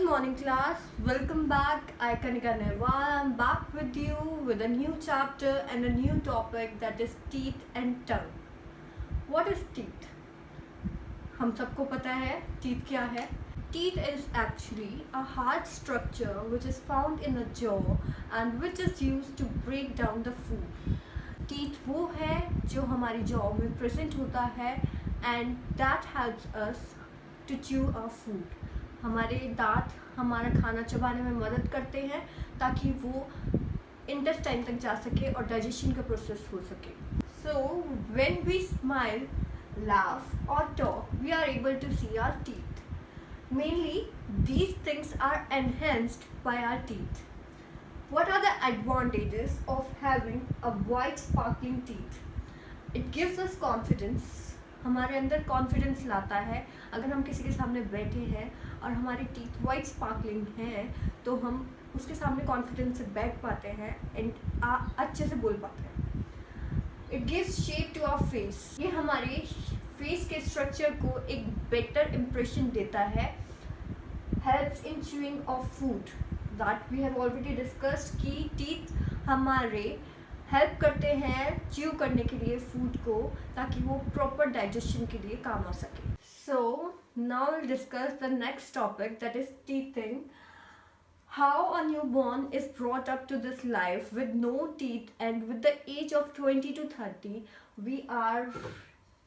morning, class. Welcome back. I Kanika Nehwal. I'm back with you with a new chapter and a new topic that is teeth and tongue. What is teeth? हम सबको पता है teeth क्या है. Teeth is actually a hard structure which is found in the jaw and which is used to break down the food. Teeth वो है जो हमारी jaw में present होता है and that helps us to chew our food. हमारे दांत हमारा खाना चबाने में मदद करते हैं ताकि वो इंटेस्टाइन तक जा सके और डाइजेशन का प्रोसेस हो सके. So when we smile, laugh or talk, we are able to see our teeth. Mainly, these things are enhanced by our teeth. What are the advantages of having a white sparkling teeth? It gives us confidence. हमारे अंदर confidence लाता है. अगर हम किसी के सामने बैठे हैं और हमारी टीथ वाइट स्पार्कलिंग है तो हम उसके सामने कॉन्फिडेंस से बैठ पाते हैं एंड अच्छे से बोल पाते हैं. It gives shape to our face. ये हमारे फेस के स्ट्रक्चर को एक बेटर इम्प्रेशन देता है. Helps in chewing of food. That we have already discussed कि टीथ हमारे हेल्प करते हैं च्यू करने के लिए फूड को ताकि वो प्रॉपर डाइजेशन के लिए काम आ सके. So now will discuss the next topic that is teething. How a newborn is brought up to this life with no teeth, and with the age of 20 to 30 we are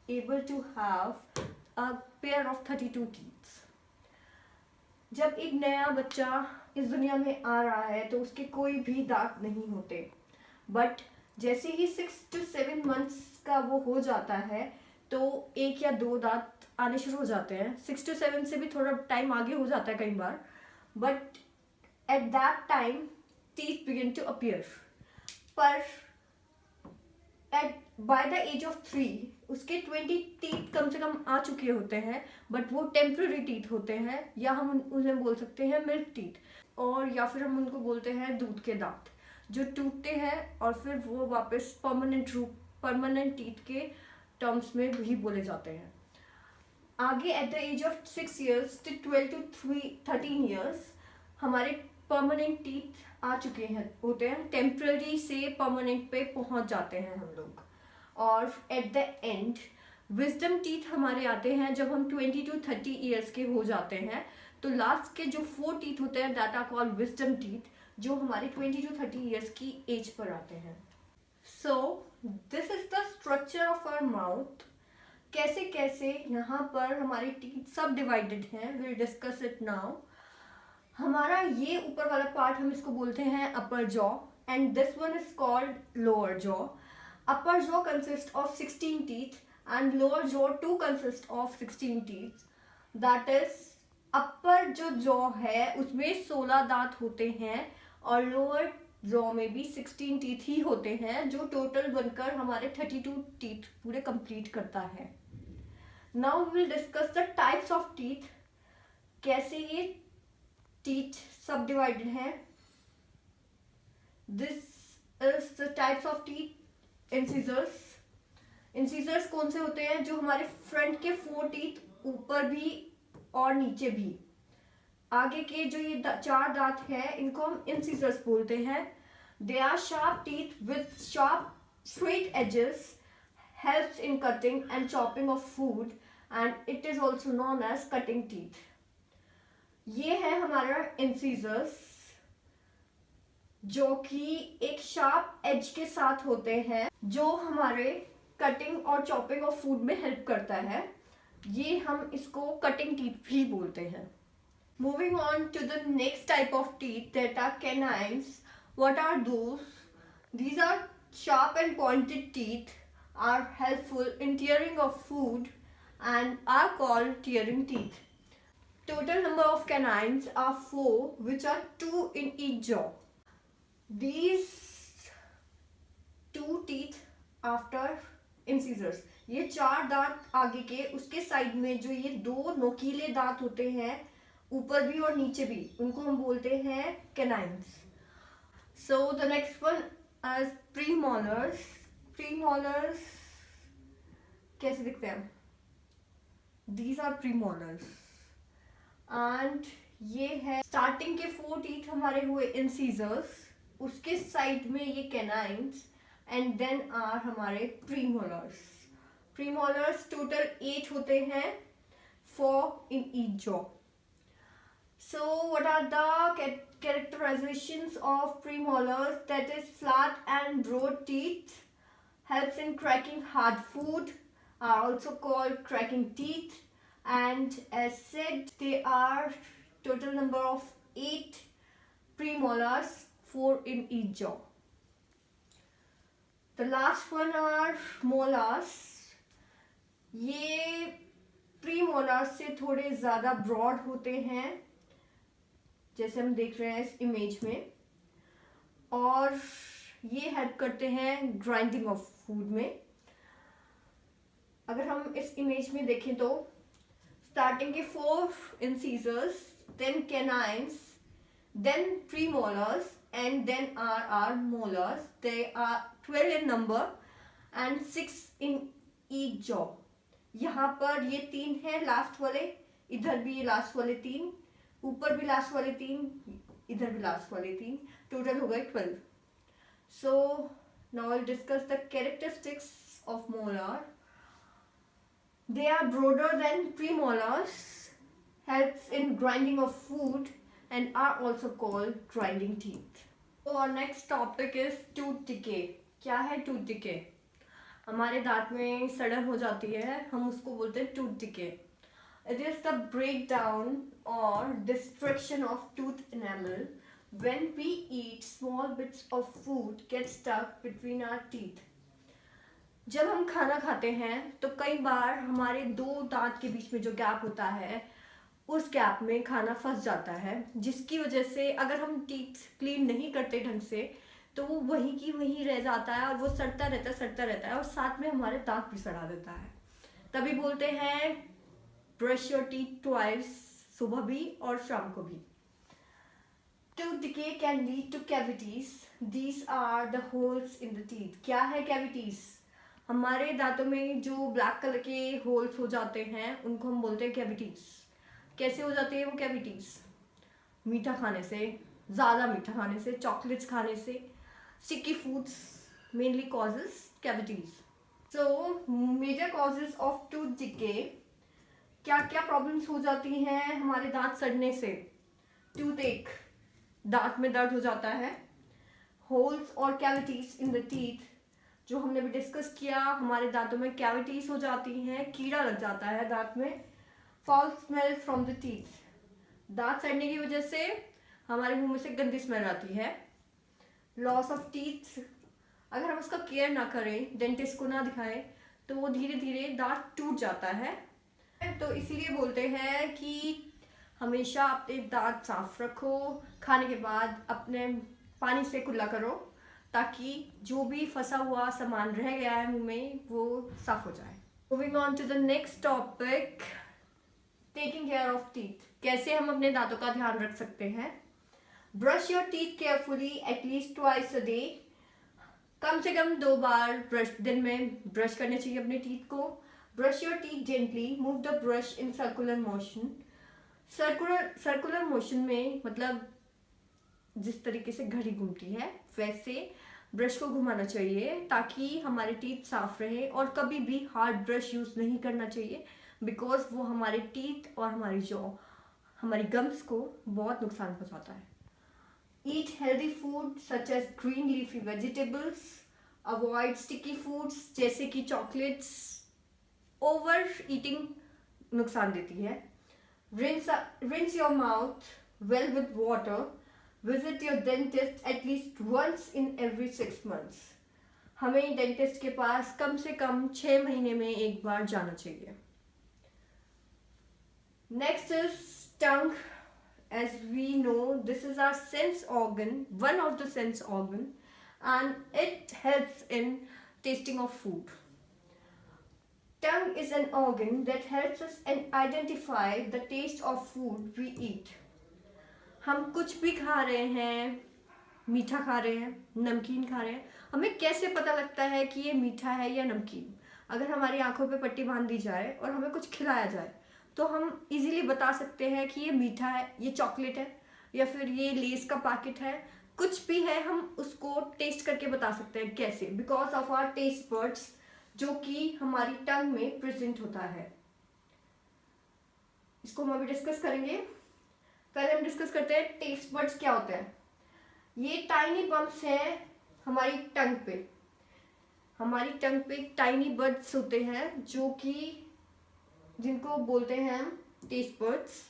able to have a pair of 32 teeth. जब एक नया बच्चा इस दुनिया में आ रहा है तो उसके कोई भी दांत नहीं होते, बट जैसे ही 6 to 7 months का वो हो जाता है तो एक या दो दांत आने शुरू हो जाते हैं. 6 to 7 से भी थोड़ा टाइम आगे हो जाता है कई बार, but at that time teeth begin to appear. पर बाय द एज ऑफ 3 उसके 20 टीथ कम से कम आ चुके होते हैं, बट वो टेम्प्रेरी टीथ होते हैं या हम उन्हें बोल सकते हैं मिल्क टीथ, और या फिर हम उनको बोलते हैं दूध के दांत जो टूटते हैं और फिर वो वापस परमानेंट टीथ के टर्म्स में भी बोले जाते हैं. आगे at the age of 6 years to 12 to 13 years हमारे परमानेंट टीथ आ चुके हैं होते हैं. टेम्पररी से परमानेंट पे पहुंच जाते हैं हम लोग. और at the end wisdom teeth हमारे आते हैं जब हम 20 to 30 years के हो जाते हैं. तो लास्ट के जो 4 टीथ होते हैं that are called wisdom teeth जो हमारे 20 to 30 years की एज पर आते हैं. So this is the structure of our mouth. कैसे कैसे यहाँ पर हमारी टीथ सब डिवाइडेड हैं. Will discuss it now. हमारा ये ऊपर वाला पार्ट हम इसको बोलते हैं upper jaw and this one is called lower jaw. Upper jaw consist of 16 teeth and lower jaw too consist of 16 teeth. That is, अपर जो जॉ है उसमें 16 दांत होते हैं और लोअर जॉ में भी 16 टीथ ही होते हैं जो टोटल बनकर हमारे 32 टीथ पूरे कंप्लीट करता है. Now we will discuss the types of teeth. कैसे ये टीथ सब डिवाइडेड हैं. This is the types of teeth. Incisors. Incisors कौन से होते हैं? जो हमारे फ्रंट के 4 टीथ ऊपर भी और नीचे भी. आगे के जो ये 4 दांत हैं इनको हम इंसिजर्स बोलते हैं. They are sharp teeth with sharp straight edges, helps in cutting and chopping of food and it is also known as cutting teeth. ये है हमारा इंसिजर्स जो कि एक शार्प एज के साथ होते हैं जो हमारे कटिंग और चॉपिंग ऑफ फूड में हेल्प करता है. ये हम इसको कटिंग टीथ भी बोलते हैं. Moving on to the next type of teeth that are canines. What are those? These are sharp and pointed teeth, are helpful in tearing of food and are called tearing teeth. Total number of canines are 4, which are 2 in each jaw. These 2 teeth after incisors. ये 4 दांत आगे के उसके side में जो ये 2 नोकीले दांत होते हैं ऊपर भी और नीचे भी, उनको हम बोलते हैं canines. So the next one is premolars. Premolars कैसे दिखते हैं? दीज आर प्रीमोलर्स एंड ये है स्टार्टिंग के 4 टीथ हमारे हुए इंसीजर्स, उसके साइड में ये कैनाइन्स, एंड देन आर हमारे प्रीमोलर्स। प्रीमोलर्स टोटल 8 होते हैं, 4 in each jaw. So what are the characterizations of premolars? That is flat and broad teeth, helps in cracking hard food, are also called cracking teeth, and as said they are total number of 8 premolars, 4 in each jaw. The last one are molars. ये प्रीमोलार्स से थोड़े ज़्यादा broad होते हैं, जैसे हम देख रहे हैं इस इमेज में, और ये हेल्प करते हैं ग्राइंडिंग ऑफ फूड में। अगर हम इस इमेज में देखें तो स्टार्टिंग के 4 incisors, then canines, then premolars, and then are molars. They are 12 in number and 6 in each jaw. यहाँ पर ये 3 है लास्ट वाले, इधर भी ये लास्ट वाले 3, ऊपर भी लास्ट वाले 3, इधर भी लास्ट वाले 3, टोटल हो गए 12. So now I'll discuss the characteristics of molar. They are broader than premolars, helps in grinding of food, and are also called grinding teeth. So our next topic is tooth decay. क्या है tooth decay? हमारे दांत में सड़न हो जाती है, हम उसको बोलते हैं tooth decay. It is the break down और destruction of tooth enamel when we eat small bits of food get stuck between our teeth. जब हम खाना खाते हैं तो कई बार हमारे 2 दांत के बीच में जो गैप होता है, उस गैप में खाना फंस जाता है, जिसकी वजह से अगर हम टीथ क्लीन नहीं करते ढंग से तो वो वहीं की वहीं रह जाता है और वो सड़ता रहता है और साथ में हमारे दांत भी सड़ा देता है. तभी बोलते हैं ब्रश योर टीथ ट्वाइस, सुबह भी और शाम को भी. Tooth decay can lead to cavities. These are the holes in the teeth. क्या है कैविटीज? हमारे दांतों में जो ब्लैक कलर के होल्स हो जाते हैं उनको हम बोलते हैं कैविटीज. कैसे हो जाते हैं वो कैविटीज? मीठा खाने से, ज़्यादा मीठा खाने से, चॉकलेट्स खाने से, sticky foods mainly causes cavities. So major causes of tooth decay. क्या क्या प्रॉब्लम्स हो जाती हैं हमारे दांत सड़ने से? टूथ एक, दांत में दर्द हो जाता है. होल्स और कैविटीज इन द टीथ, जो हमने भी डिस्कस किया, हमारे दांतों में कैविटीज हो जाती हैं, कीड़ा लग जाता है दांत में. Foul smell from the teeth. दांत सड़ने की वजह से हमारे मुंह में से गंदी स्मेल आती है. Loss of teeth. अगर हम उसका केयर ना करें, डेंटिस्ट को ना दिखाएं, तो वो धीरे धीरे दांत टूट जाता है. तो इसीलिए बोलते हैं कि हमेशा अपने दांत साफ रखो, खाने के बाद अपने पानी से कुल्ला करो, ताकि जो भी फंसा हुआ सामान रह गया है मुंह में वो साफ हो जाए. Moving on to the next topic, taking care of teeth. कैसे हम अपने दांतों का ध्यान रख सकते हैं? Brush your teeth carefully at least twice a day. कम से कम 2 बार दिन में ब्रश करने चाहिए अपने टीथ को. Brush your teeth gently, move the brush in circular motion. Circular motion में मतलब जिस तरीके से घड़ी घूमती है वैसे ब्रश को घुमाना चाहिए, ताकि हमारे टीथ साफ रहे. और कभी भी हार्ड ब्रश यूज़ नहीं करना चाहिए, बिकॉज वो हमारे टीथ और हमारी जॉ, हमारी गम्स को बहुत नुकसान पहुंचाता है. Eat healthy food such as green leafy vegetables. Avoid sticky foods जैसे कि चॉकलेट्स. ओवर ईटिंग नुकसान देती है. Rinse your mouth well with water. Visit your dentist at least once in every 6 months. हमें डेंटिस्ट के पास कम से कम 6 महीने में एक बार जाना चाहिए. Next is tongue. As we know, this is our sense organ, one of the sense organ, and it helps in tasting of food. Tongue is an organ that helps us identify the taste of food we eat. हम कुछ भी खा रहे हैं, मीठा खा रहे हैं, नमकीन खा रहे हैं, हमें कैसे पता लगता है कि ये मीठा है या नमकीन? अगर हमारी आंखों पे पट्टी बांध दी जाए और हमें कुछ खिलाया जाए तो हम इजीली बता सकते हैं कि ये मीठा है, ये चॉकलेट है, या फिर ये लेस का पैकेट है, कुछ भी है, हम उसको टेस्ट करके बता सकते हैं। कैसे? Because of our taste buds, जो कि हमारी टंग में प्रेजेंट होता है। इसको हम अभी डिस्कस करेंगे। पहले हम डिस्कस करते हैं टेस्ट बर्ड्स क्या होते हैं। ये टाइनी बम्प्स हैं हमारी टंग पे। हमारी टंग पे टाइनी बर्ड्स होते हैं जो कि जिनको बोलते हैं हम taste buds.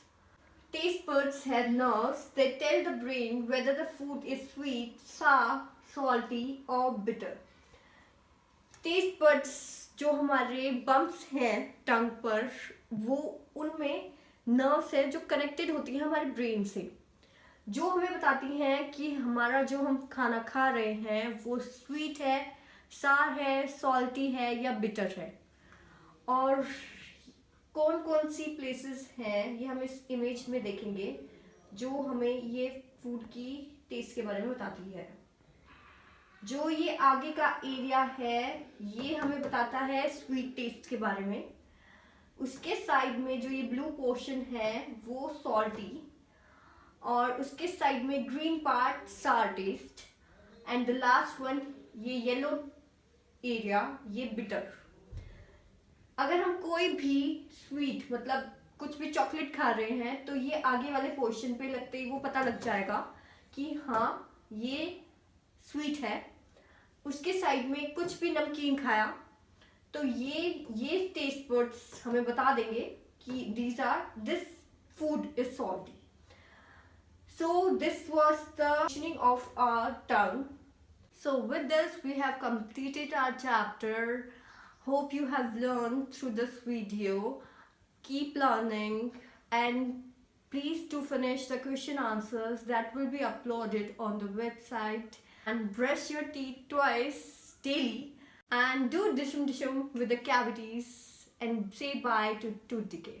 Taste buds have nerves that tell the brain whether the food is sweet, sour, salty or bitter. Taste buds जो हमारे बम्प्स हैं टंग पर, वो उनमें नर्व्स है जो कनेक्टेड होती हैं हमारे ब्रेन से, जो हमें बताती हैं कि हमारा जो हम खाना खा रहे हैं वो स्वीट है, सार है, सॉल्टी है या बिटर है। और कौन कौन सी प्लेसेस हैं ये हम इस इमेज में देखेंगे जो हमें ये फूड की टेस्ट के बारे में बताती है। जो ये आगे का एरिया है ये हमें बताता है स्वीट टेस्ट के बारे में। उसके साइड में जो ये ब्लू पोर्शन है वो सॉल्टी, और उसके साइड में green part sour taste, and the last one ये येलो एरिया ये बिटर। अगर हम कोई भी स्वीट मतलब कुछ भी चॉकलेट खा रहे हैं तो ये आगे वाले पोर्शन पे लगते ही वो पता लग जाएगा कि हाँ ये स्वीट है। उसके साइड में कुछ भी नमकीन खाया तो ये टेस्ट बर्ड्स हमें बता देंगे कि this food is salty. So this was the functioning of our tongue. So with this we have completed our chapter. Hope you have learned through this video. Keep learning and please do finish the question answers that will be uploaded on the website, and brush your teeth twice daily and do dishum dishum with the cavities and say bye to tooth decay.